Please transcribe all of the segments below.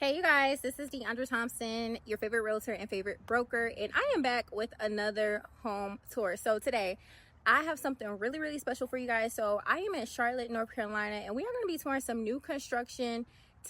Hey you guys, this is Deandra Thompson, your favorite realtor and favorite broker, and I am back with another home tour. So today I have something really special for you guys. So I am in Charlotte, North Carolina, and we are going to be touring some new construction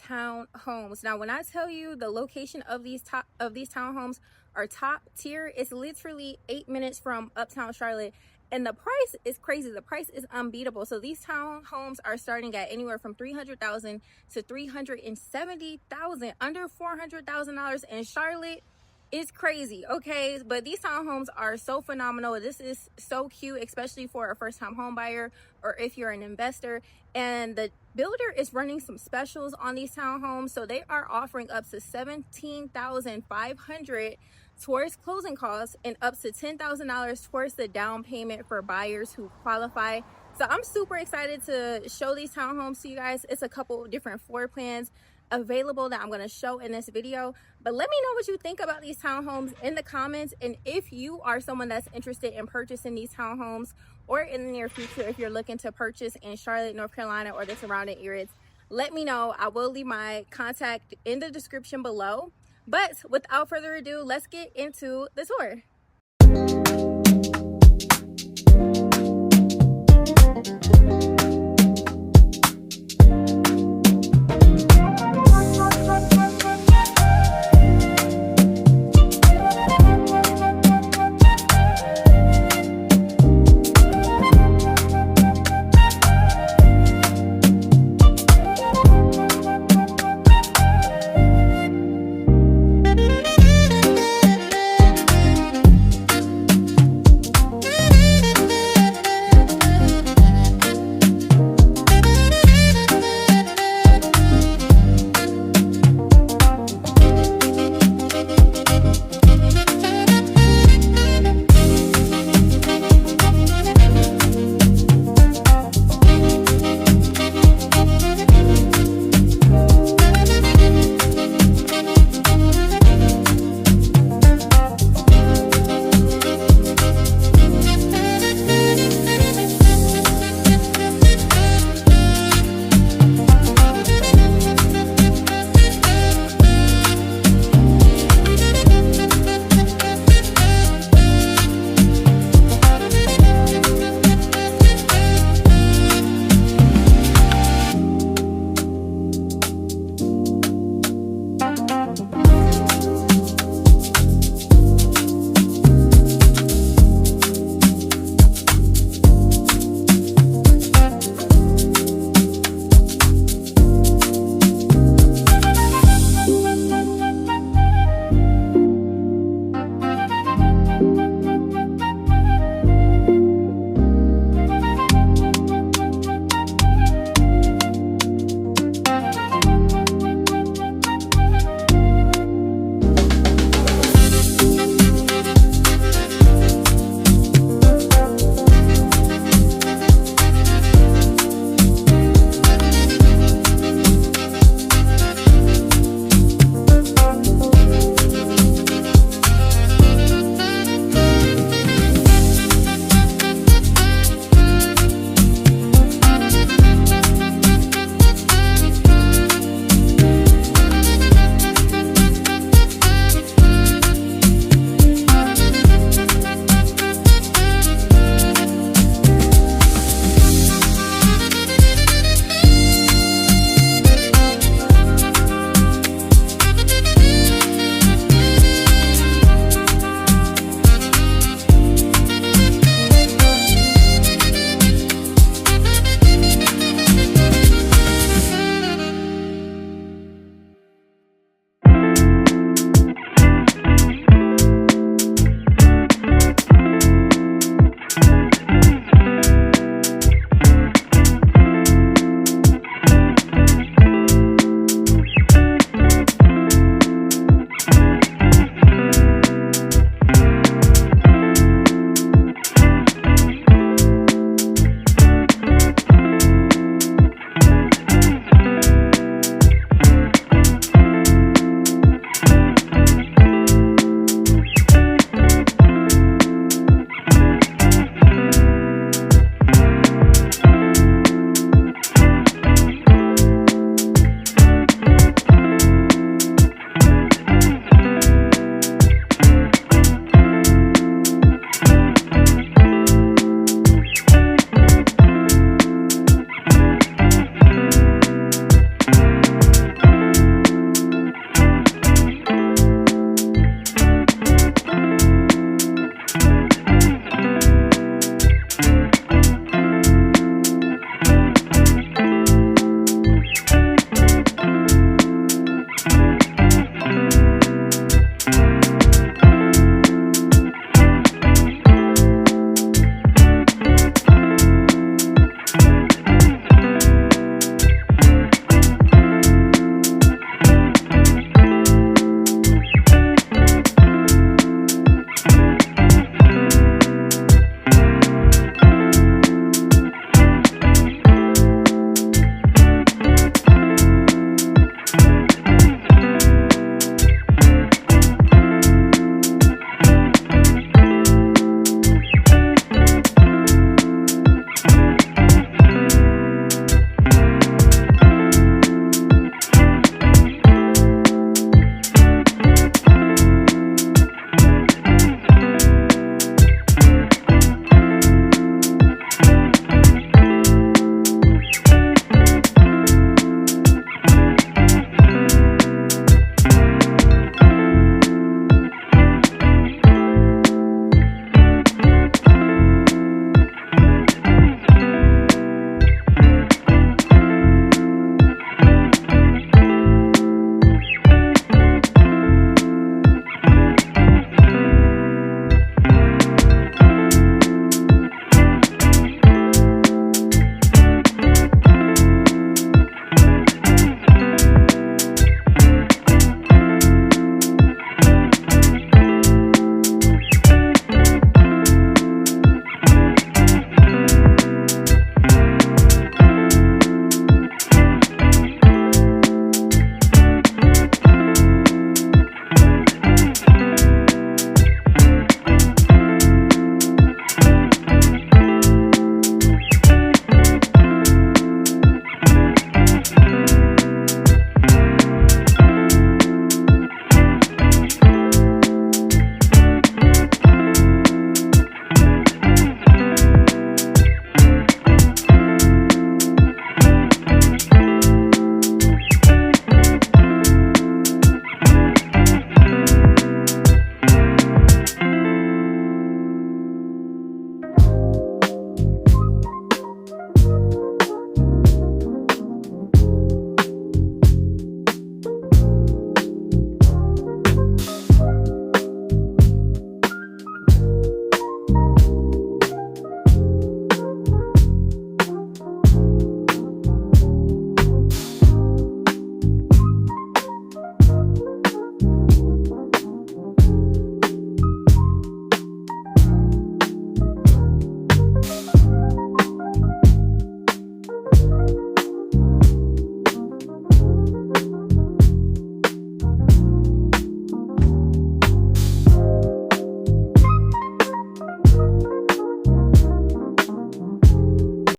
townhomes. Now when I tell you the location of these townhomes are top tier, it's literally 8 minutes from Uptown Charlotte. And the price is crazy. The price is unbeatable. So these townhomes are starting at anywhere from $300,000 to $370,000, under $400,000 in Charlotte. Is crazy, okay? But these townhomes are so phenomenal. This is so cute, especially for a first-time home buyer or if you're an investor. And the builder is running some specials on these townhomes, so they are offering up to $17,500 towards closing costs and up to $10,000 towards the down payment for buyers who qualify. So I'm super excited to show these townhomes to you guys. It's a couple different floor plans available that I'm going to show in this video, but let me know what you think about these townhomes in the comments. And if you are someone that's interested in purchasing these townhomes, or in the near future if you're looking to purchase in Charlotte, North Carolina, or the surrounding areas, let me know. I will leave my contact in the description below. But without further ado, let's get into the tour.